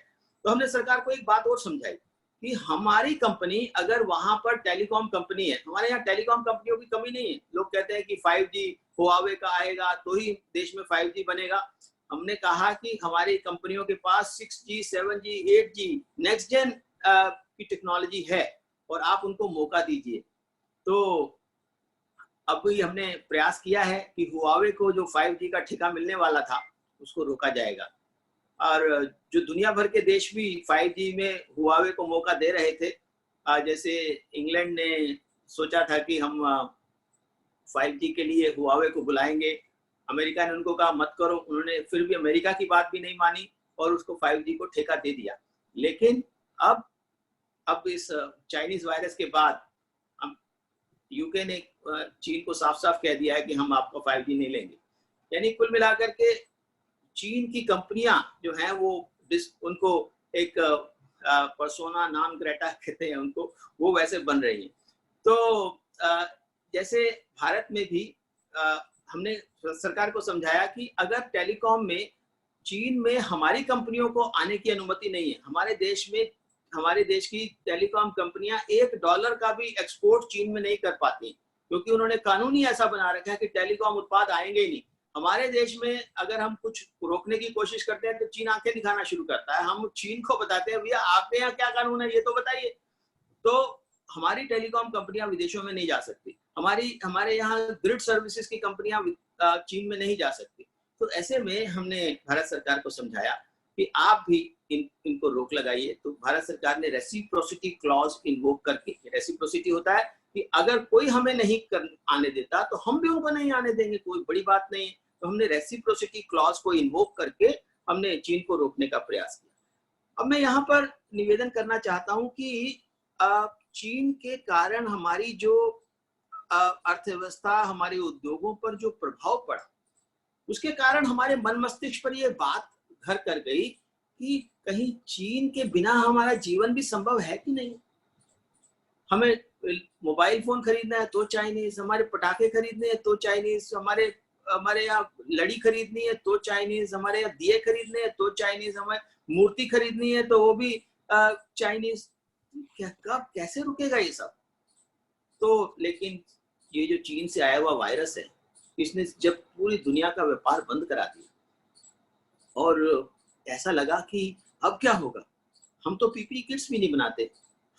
तो हमने सरकार को एक बात और समझाई कि हमारी कंपनी अगर वहां पर टेलीकॉम कंपनी है, हमारे यहाँ टेलीकॉम कंपनियों की कमी नहीं है। लोग कहते हैं कि 5G हुआवे का आएगा तो ही देश में 5G बनेगा। हमने कहा कि हमारी कंपनियों के पास 6G, 7G, 8G next gen की टेक्नोलॉजी है, और आप उनको मौका दीजिए। तो अभी हमने प्रयास किया है कि हुआवे को जो 5G का ठेका मिलने वाला था उसको रोका जाएगा, और जो दुनिया भर के देश भी 5G में हुआवे को मौका दे रहे थे, जैसे इंग्लैंड ने सोचा था कि हम 5G के लिए हुआवे को बुलाएंगे, अमेरिका ने उनको कहा मत करो, उन्होंने फिर भी अमेरिका की बात भी नहीं मानी और उसको 5G को ठेका दे दिया। लेकिन अब इस चाइनीज वायरस के बाद यूके ने चीन को साफ साफ कह दिया है कि हम आपको 5G नहीं लेंगे। यानी कुल मिलाकर के चीन की कंपनियां जो हैं वो उनको एक पर्सोना नॉन ग्रेटा कहते हैं उनको, वो वैसे बन रही है। तो जैसे भारत में भी हमने सरकार को समझाया कि अगर टेलीकॉम में चीन में हमारी कंपनियों को आने की अनुमति नहीं है, हमारे देश में हमारे देश की टेलीकॉम कंपनियां $1 का भी एक्सपोर्ट चीन में नहीं कर पाती, क्योंकि उन्होंने कानून ही ऐसा बना रखा है कि टेलीकॉम उत्पाद आएंगे ही नहीं। हमारे देश में अगर हम कुछ रोकने की कोशिश करते हैं तो चीन आंखें दिखाना शुरू करता है। हम चीन को बताते हैं भैया आपके यहाँ क्या कानून है ये तो बताइए। तो हमारी टेलीकॉम कंपनियां विदेशों में नहीं जा सकती, हमारे यहाँ ग्रिड सर्विसेज की कंपनियां चीन में नहीं जा सकती। तो ऐसे में हमने भारत सरकार को समझाया कि आप भी इनको रोक लगाइए। तो भारत सरकार ने रेसिप्रोसिटी क्लॉज इन्वोक करके, रेसिप्रोसिटी होता है कि अगर कोई हमें नहीं आने देता तो हम भी उनको नहीं आने देंगे, कोई बड़ी बात नहीं है। तो हमने रेसिप्रोसिटी क्लॉज को इन्वोक करके हमने चीन को रोकने का प्रयास किया। अब मैं यहाँ पर निवेदन करना चाहता हूँ कि चीन के कारण हमारी जो अर्थव्यवस्था, हमारे उद्योगों पर जो प्रभाव पड़ा, उसके कारण हमारे मन मस्तिष्क पर ये बात घर कर गई कि कहीं चीन के बिना हमारा जीवन भी संभव है कि नहीं। हमें मोबाइल फोन खरीदना है तो चाइनीज, हमारे पटाखे खरीदने हैं तो चाइनीज, हमारे यहाँ लड़ी खरीदनी है तो चाइनीज, हमारे यहाँ दिए खरीदने हैं तो चाइनीज, हमें मूर्ति खरीदनी है तो वो भी चाइनीज। कब कैसे रुकेगा ये सब? तो लेकिन ये जो चीन से आया हुआ वायरस है, इसने जब पूरी दुनिया का व्यापार बंद करा दिया और ऐसा लगा कि अब क्या होगा। हम तो पीपीई किट्स भी नहीं बनाते,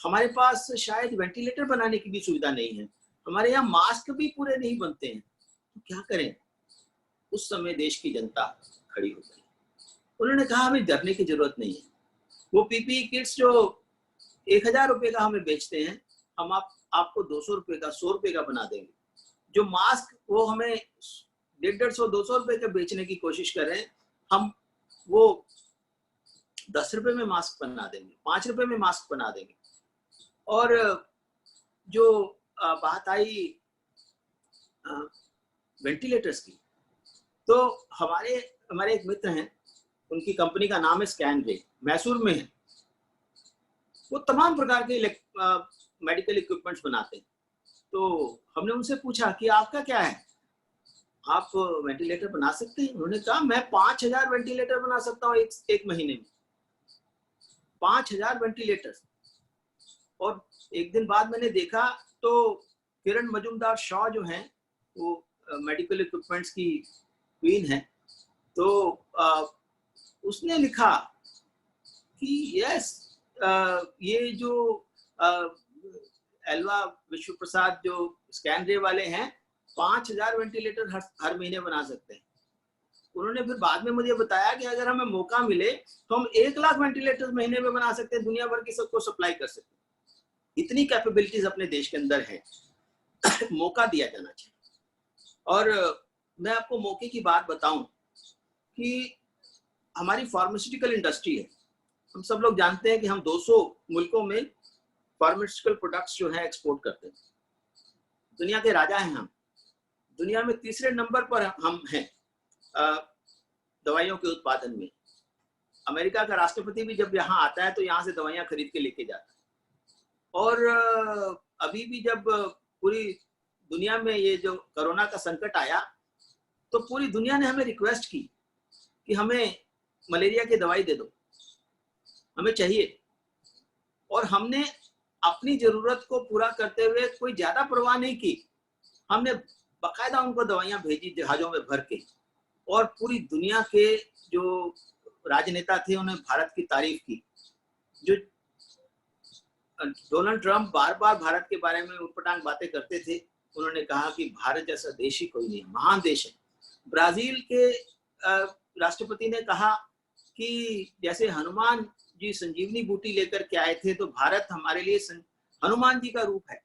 हमारे पास शायद वेंटिलेटर बनाने की भी सुविधा नहीं है, हमारे यहाँ मास्क भी पूरे नहीं बनते हैं, तो क्या करें। उस समय देश की जनता खड़ी हो गई, उन्होंने कहा हमें डरने की जरूरत नहीं है। वो पीपीई किट्स जो 1000 रुपए का हमें बेचते हैं, हम आपको 200 रुपए का, 100 रुपए का बना देंगे। जो मास्क वो हमें 150-200 रुपए के बेचने की कोशिश कर रहे हैं, हम वो 10 रुपए में मास्क बना देंगे, 5 रुपए में मास्क बना देंगे। और जो बात आई वेंटिलेटर्स की, तो हमारे एक मित्र हैं, उनकी कंपनी का नाम है स्कैनरे, मैसूर में है। वो तमाम प्रकार के मेडिकल इक्विपमेंट्स बनाते हैं। तो हमने उनसे पूछा कि आपका क्या है, आप वेंटिलेटर बना सकते हैं? उन्होंने कहा मैं 5000 वेंटिलेटर बना सकता हूँ एक महीने में, 5000 वेंटिलेटर। और एक दिन बाद मैंने देखा तो किरण मजूमदार शॉ जो हैं, वो मेडिकल इक्विपमेंट्स की क्वीन है, तो उसने लिखा कि यस, ये जो एल्वा विश्व प्रसाद जो स्कैनरे वाले हैं 5000 वेंटिलेटर हर महीने बना सकते हैं। उन्होंने फिर बाद में मुझे बताया कि अगर हमें मौका मिले तो हम 1 लाख वेंटिलेटर महीने में बना सकते हैं, दुनिया भर की सबको सप्लाई कर सकते हैं। इतनी कैपेबिलिटीज अपने देश के अंदर है। मौका दिया जाना चाहिए। और मैं आपको मौके की बात बताऊं कि हमारी फार्मास्यूटिकल इंडस्ट्री है, हम सब लोग जानते हैं कि हम 200 मुल्कों में फार्मास्यूटिकल प्रोडक्ट्स जो है एक्सपोर्ट करते हैं। दुनिया के राजा हैं हम, दुनिया में तीसरे नंबर पर हम हैं दवाइयों के उत्पादन में। अमेरिका का राष्ट्रपति भी जब यहाँ आता है तो यहाँ से दवाइयाँ खरीद के लेके जाता है। और अभी भी जब पूरी दुनिया में ये जो कोरोना का संकट आया तो पूरी दुनिया ने हमें रिक्वेस्ट की कि हमें मलेरिया की दवाई दे दो, हमें चाहिए। और हमने अपनी जरूरत को पूरा करते हुए कोई ज्यादा परवाह नहीं की, हमने बाकायदा उनको दवाइयां भेजी जहाजों में भर के। और पूरी दुनिया के जो राजनेता थे उन्हें भारत की तारीफ की। जो डोनाल्ड ट्रंप बार बार भारत के बारे में उटपटांग बातें करते थे। उन्होंने कहा कि भारत जैसा देश ही कोई नहीं, महान देश है। ब्राजील के राष्ट्रपति ने कहा कि जैसे हनुमान जी संजीवनी बूटी लेकर के आए थे, तो भारत हमारे लिए हनुमान जी का रूप है।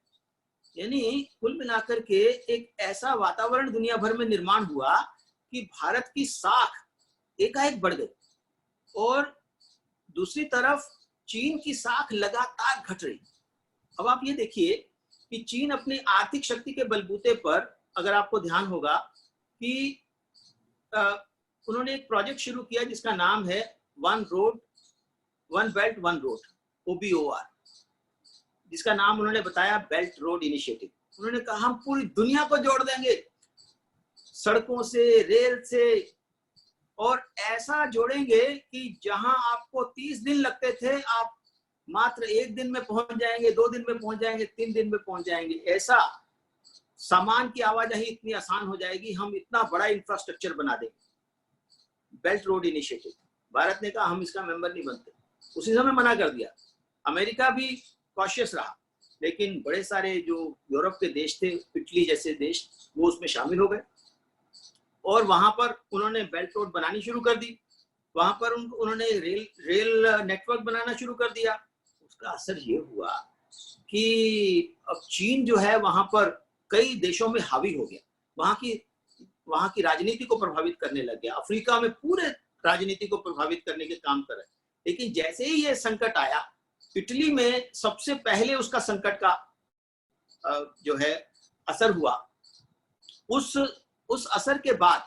यानी कुल मिलाकर के एक ऐसा वातावरण दुनिया भर में निर्माण हुआ कि भारत की साख एकाएक बढ़ गई, और दूसरी तरफ चीन की साख लगातार घट रही। अब आप ये देखिए कि चीन अपनी आर्थिक शक्ति के बलबूते पर, अगर आपको ध्यान होगा कि उन्होंने एक प्रोजेक्ट शुरू किया जिसका नाम है one belt one road, OBOR, जिसका नाम उन्होंने बताया बेल्ट रोड इनिशिएटिव। उन्होंने कहा हम पूरी दुनिया को जोड़ देंगे, सड़कों से, रेल से, और ऐसा जोड़ेंगे कि जहां आपको 30 दिन लगते थे, आप मात्र 1 दिन में पहुंच जाएंगे, 2 दिन में पहुंच जाएंगे, 3 दिन में पहुंच जाएंगे। ऐसा सामान की आवाजाही इतनी आसान हो जाएगी, हम इतना बड़ा इंफ्रास्ट्रक्चर बना देंगे। Belt road initiative. भारत ने कहा हम इसका मेंबर नहीं बनते, उसी समय मना कर दिया। अमेरिका भी कॉशियस रहा, लेकिन बड़े सारे जो यूरोप के देश थे, इटली जैसे देश, वो उसमें शामिल हो गए, और वहां पर उन्होंने बेल्ट रोड बनानी शुरू कर दी। वहां पर उन्होंने रेल नेटवर्क बनाना शुरू कर दिया। उसका असर ये हुआ कि अब चीन जो है वहां पर कई देशों में हावी हो गया, वहां की राजनीति को प्रभावित करने लग गया। अफ्रीका में पूरे राजनीति को प्रभावित करने के काम कर रहे। लेकिन जैसे ही ये संकट आया, इटली में सबसे पहले उसका संकट का जो है असर हुआ। उस असर के बाद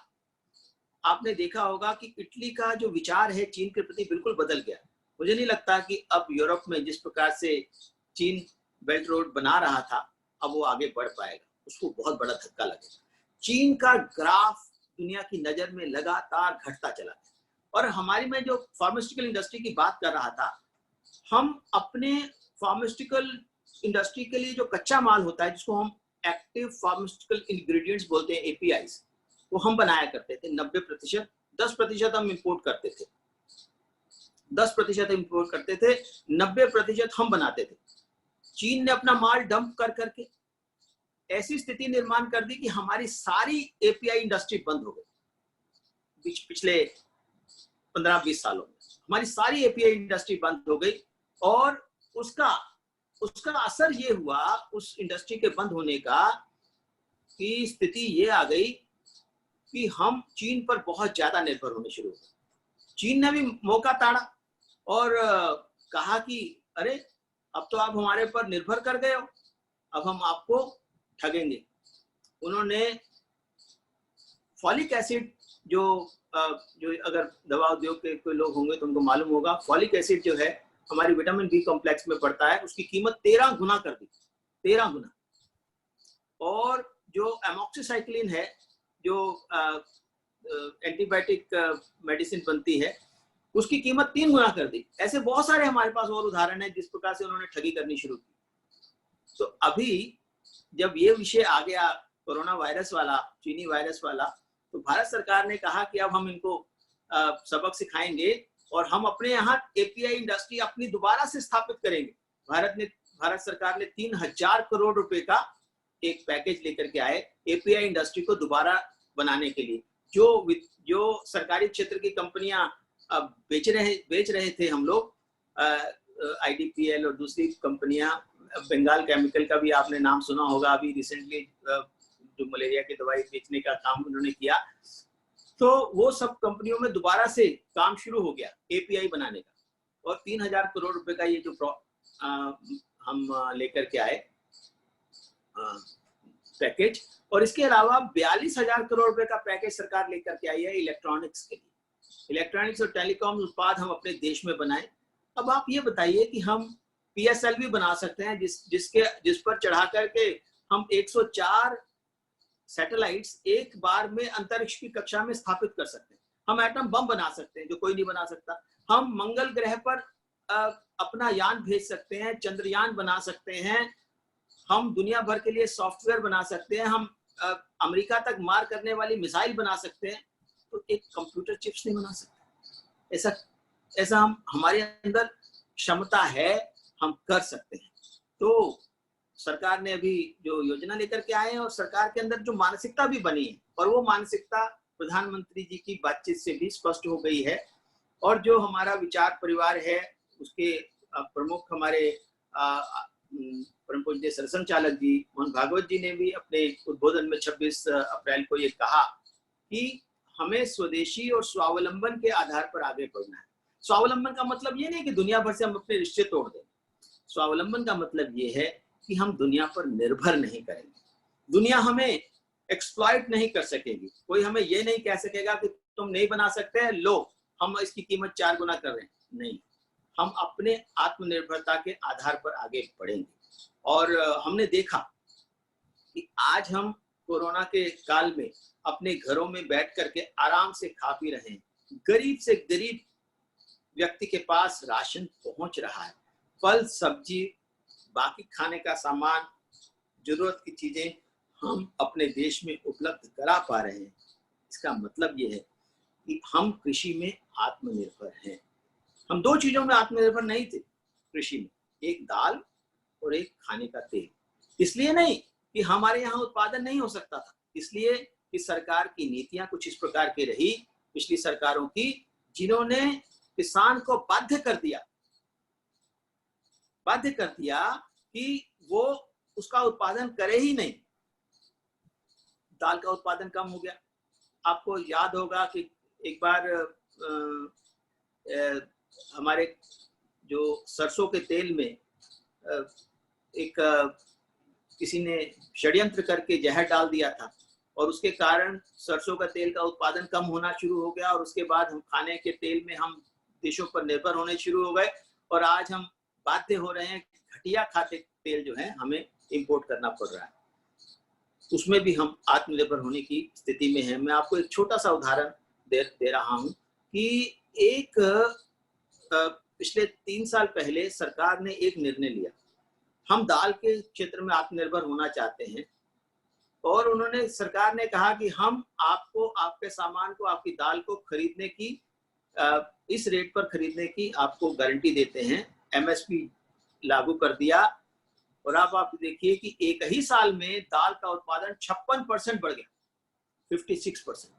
आपने देखा होगा कि इटली का जो विचार है चीन के प्रति बिल्कुल बदल गया। मुझे नहीं लगता कि अब यूरोप में जिस प्रकार से चीन बेल्ट रोड बना रहा था, अब वो आगे बढ़ पाएगा। उसको बहुत बड़ा धक्का लगेगा। चीन का ग्राफ दुनिया की नजर में लगातार घटता चला गया। और हमारी, मैं जो फार्मास्यूटिकल इंडस्ट्री की बात कर रहा था, हम अपने फार्मास्यूटिकल इंडस्ट्री के लिए जो कच्चा माल होता है, जिसको हम एक्टिव फार्मास्यूटिकल इंग्रेडिएंट्स बोलते हैं, APIs, वो हम बनाया करते थे 90%। 10% हम इंपोर्ट करते थे, 10% इंपोर्ट करते थे, 90% हम बनाते थे। चीन ने अपना माल डंप कर करके ऐसी स्थिति निर्माण कर दी कि हमारी सारी API इंडस्ट्री बंद हो गई। पिछले 15-20 सालों में हमारी सारी API इंडस्ट्री बंद हो गई, और उसका असर ये हुआ उस इंडस्ट्री के बंद होने का, कि स्थिति ये आ गई कि हम चीन पर बहुत ज्यादा निर्भर होने शुरू हो गए। चीन ने भी मौका ताड़ा और कहा कि अरे, अब तो आप हमारे पर निर्भर कर गए हो, अब हम आपको ठगेंगे। उन्होंने फॉलिक एसिड, जो अगर दवा उद्योग के कोई लोग होंगे तो उनको मालूम होगा, फॉलिक एसिड जो है हमारी विटामिन B कॉम्प्लेक्स में पड़ता है, उसकी कीमत 13 गुना कर दी, 13 गुना। और जो एमॉक्सिसाइक्लिन है, जो एंटीबायोटिक मेडिसिन बनती है, उसकी कीमत 3 गुना कर दी। ऐसे बहुत सारे हमारे पास और उदाहरण है जिस प्रकार से उन्होंने ठगी करनी शुरू की। तो अभी जब ये विषय आ गया, कोरोना वायरस वाला, चीनी वायरस वाला, तो भारत सरकार ने कहा कि अब हम इनको सबक सिखाएंगे और हम अपने यहाँ API इंडस्ट्री अपनी दोबारा से स्थापित करेंगे। भारत सरकार ने 3000 करोड़ रुपए का एक पैकेज लेकर के आए API इंडस्ट्री को दोबारा बनाने के लिए। जो सरकारी क्षेत्र की कंपनियां बेच रहे थे हम लोग, IDPL और दूसरी कंपनियां, बंगाल केमिकल का भी आपने नाम सुना होगा, अभी रिसेंटली जो मलेरिया की दवाई बेचने का काम उन्होंने किया, तो वो सब कंपनियों में दोबारा से काम शुरू हो गया API बनाने का। और 3000 करोड़ रुपए का ये जो हम लेकर के आए पैकेज, और इसके अलावा 42,000 करोड़ रुपए का पैकेज सरकार लेकर के आई है इलेक्ट्रॉनिक्स के लिए। इलेक्ट्रॉनिक्स और टेलीकॉम उत्पाद हम अपने देश में बनाएं। अब आप ये बताइए कि हम PSL भी बना सकते हैं, जिस पर चढ़ा करके हम 104 सैटेलाइट्स एक बार में अंतरिक्ष की कक्षा में स्थापित कर सकते हैं। हम एटम बम बना सकते हैं जो कोई नहीं बना सकता। हम मंगल ग्रह पर अपना यान भेज सकते हैं, चंद्रयान बना सकते हैं। हम दुनिया भर के लिए सॉफ्टवेयर बना सकते हैं। हम अमेरिका तक मार करने वाली मिसाइल बना सकते हैं। तो एक कंप्यूटर चिप्स नहीं बना सकते। ऐसा हमारे अंदर क्षमता है, हम कर सकते हैं। तो सरकार ने अभी जो योजना लेकर के आए हैं और सरकार के अंदर जो मानसिकता भी बनी है, और वो मानसिकता प्रधानमंत्री जी की बातचीत से भी स्पष्ट हो गई है। और जो हमारा विचार परिवार है उसके प्रमुख हमारे परम पूज्य सरसंघचालक जी मोहन भागवत जी ने भी अपने उद्बोधन में 26 अप्रैल को ये कहा कि हमें स्वदेशी और स्वावलंबन के आधार पर आगे बढ़ना है। स्वावलंबन का मतलब ये नहीं कि दुनिया भर से हम अपने रिश्ते तोड़ दें। स्वावलंबन का मतलब ये है कि हम दुनिया पर निर्भर नहीं करेंगे, दुनिया हमें एक्सप्लॉइट नहीं कर सकेगी। कोई हमें ये नहीं कह सकेगा कि तुम नहीं बना सकते, लो हम इसकी कीमत 4 गुना कर रहे हैं। नहीं, हम अपने आत्मनिर्भरता के आधार पर आगे बढ़ेंगे। और हमने देखा कि आज हम कोरोना के काल में अपने घरों में बैठ करके आराम से खा पी रहे हैं। गरीब से गरीब व्यक्ति के पास राशन पहुंच रहा है, फल सब्जी बाकी खाने का सामान, जरूरत की चीजें हम अपने देश में उपलब्ध करा पा रहे हैं। इसका मतलब ये है कि हम कृषि में आत्मनिर्भर हैं। हम 2 चीजों में आत्मनिर्भर नहीं थे कृषि में, एक दाल और एक खाने का तेल। इसलिए नहीं कि हमारे यहाँ उत्पादन नहीं हो सकता था, इसलिए कि सरकार की नीतियां कुछ इस प्रकार की रही पिछली सरकारों की, जिन्होंने किसान को बाध्य कर दिया कि वो उसका उत्पादन करे ही नहीं। दाल का उत्पादन कम हो गया। आपको याद होगा कि एक बार हमारे जो सरसों के तेल में एक किसी ने षड्यंत्र करके जहर डाल दिया था, और उसके कारण सरसों का तेल का उत्पादन कम होना शुरू हो गया, और उसके बाद हम खाने के तेल में हम देशों पर निर्भर होने शुरू हो गए, और आज हम बाध्य हो रहे हैं घटिया खाते तेल जो है हमें इंपोर्ट करना पड़ रहा है। उसमें भी हम आत्मनिर्भर होने की स्थिति में हैं। मैं आपको एक छोटा सा उदाहरण दे रहा हूं कि एक पिछले 3 साल पहले सरकार ने एक निर्णय लिया, हम दाल के क्षेत्र में आत्मनिर्भर होना चाहते हैं, और सरकार ने कहा कि हम आपको आपके सामान को, आपकी दाल को खरीदने की इस रेट पर खरीदने की आपको गारंटी देते हैं। एमएसपी लागू कर दिया, और अब आप देखिए कि एक ही साल में दाल का उत्पादन 56% बढ़ गया, 56%।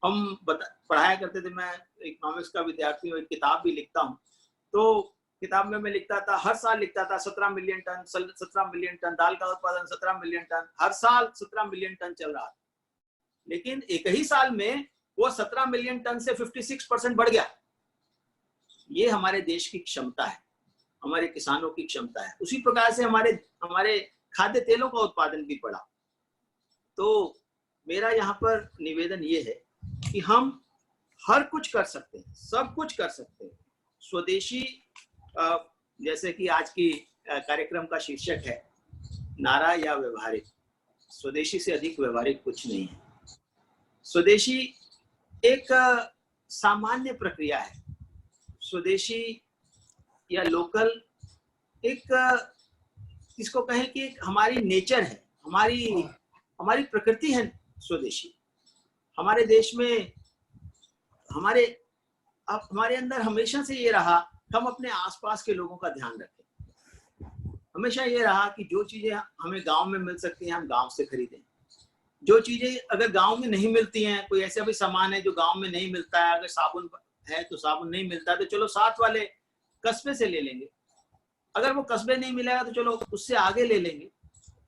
हम पढ़ाया करते थे, मैं इकोनॉमिक्स का विद्यार्थी हूँ, एक किताब भी लिखता हूँ, तो किताब में मैं लिखता था, हर साल लिखता था 17 मिलियन टन दाल का उत्पादन, 17 मिलियन टन, हर साल 17 मिलियन टन चल रहा था। लेकिन एक ही साल में वो 17 मिलियन टन से 56% बढ़ गया। ये हमारे देश की क्षमता है, हमारे किसानों की क्षमता है। उसी प्रकार से हमारे खाद्य तेलों का उत्पादन भी बढ़ा। तो मेरा यहाँ पर निवेदन ये है कि हम हर कुछ कर सकते हैं, सब कुछ कर सकते हैं। स्वदेशी, जैसे कि आज की कार्यक्रम का शीर्षक है, नारा या व्यवहारिक, स्वदेशी से अधिक व्यवहारिक कुछ नहीं है। स्वदेशी एक सामान्य प्रक्रिया है। स्वदेशी या लोकल एक, इसको कहें कि एक हमारी नेचर है, हमारी प्रकृति है स्वदेशी। हमारे देश में हमारे अंदर हमेशा से ये रहा, हम अपने आसपास के लोगों का ध्यान रखें। हमेशा ये रहा कि जो चीजें हमें गांव में मिल सकती हैं हम गांव से खरीदें। जो चीजें अगर गांव में नहीं मिलती हैं, कोई ऐसा भी सामान है जो गांव में नहीं मिलता है, अगर साबुन है तो साबुन नहीं मिलता तो चलो साथ वाले कस्बे से ले लेंगे। अगर वो कस्बे नहीं मिलेगा तो चलो उससे आगे ले लेंगे।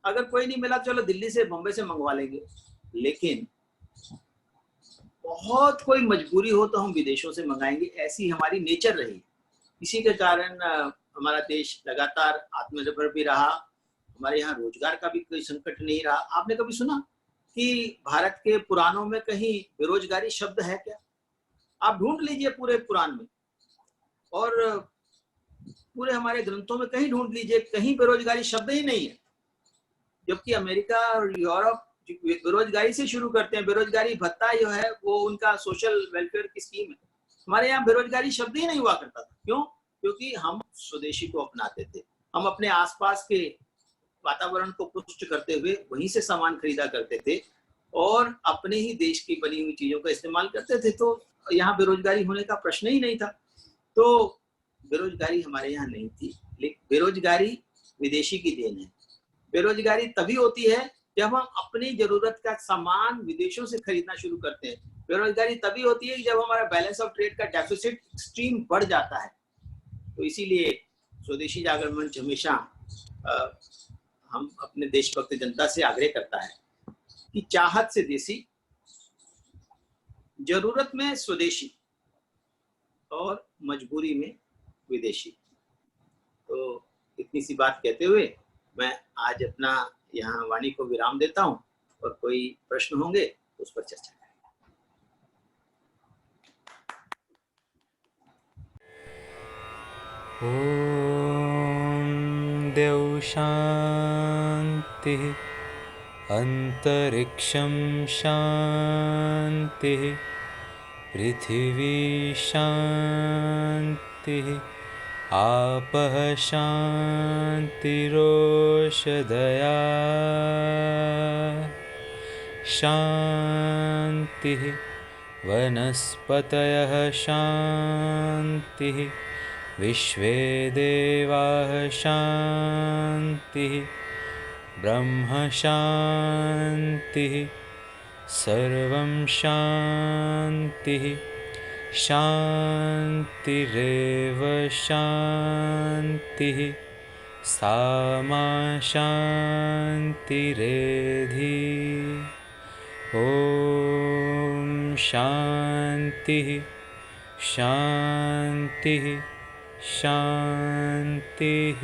अगर कोई नहीं मिला तो चलो दिल्ली से, बॉम्बे से मंगवा लेंगे। लेकिन बहुत कोई मजबूरी हो तो हम विदेशों से मंगाएंगे। ऐसी हमारी नेचर रही। इसी के कारण हमारा देश लगातार आत्मनिर्भर भी रहा। हमारे यहाँ रोजगार का भी कोई संकट नहीं रहा। आपने कभी सुना कि भारत के पुराणों में कहीं बेरोजगारी शब्द है क्या? आप ढूंढ लीजिए पूरे पुराण में, और पूरे हमारे ग्रंथों में कहीं ढूंढ लीजिए, कहीं बेरोजगारी शब्द ही नहीं है। जबकि अमेरिका और यूरोप बेरोजगारी से शुरू करते हैं। बेरोजगारी भत्ता जो है वो उनका सोशल वेलफेयर की स्कीम है। हमारे यहाँ बेरोजगारी शब्द ही नहीं हुआ करता था। क्यों? क्योंकि हम स्वदेशी को अपनाते थे। हम अपने आसपास के वातावरण को पुष्ट करते हुए वहीं से सामान खरीदा करते थे और अपने ही देश की बनी हुई चीजों का इस्तेमाल करते थे। तो यहाँ बेरोजगारी होने का प्रश्न ही नहीं था। तो बेरोजगारी हमारे यहाँ नहीं थी। लेकिन बेरोजगारी विदेशी की देन है। बेरोजगारी तभी होती है जब हम अपनी जरूरत का सामान विदेशों से खरीदना शुरू करते हैं। बेरोजगारी तभी होती है जब हमारा बैलेंस ऑफ ट्रेड का डेफिसिट एक्सट्रीम बढ़ जाता है। तो इसीलिए स्वदेशी जागरण मंच हमेशा हम अपने देशभक्त जनता से आग्रह करता है कि चाहत से देसी, जरूरत में स्वदेशी और मजबूरी में विदेशी। तो इतनी सी बात कहते हुए मैं आज अपना यहाँ वाणी को विराम देता हूँ, और कोई प्रश्न होंगे तो उस पर चर्चा करें। ॐ देव शान्तिः अन्तरिक्षं शान्तिः पृथिवी शान्तिः आपः शान्तिरोषधया शान्तिः वनस्पतयः शान्तिः विश्वे देवाः शान्तिः ब्रह्म शान्तिः सर्वं शान्तिः शान्तिरेव शान्तिः सामा शान्तिरेधि। ॐ शान्तिः शान्तिः शान्तिः।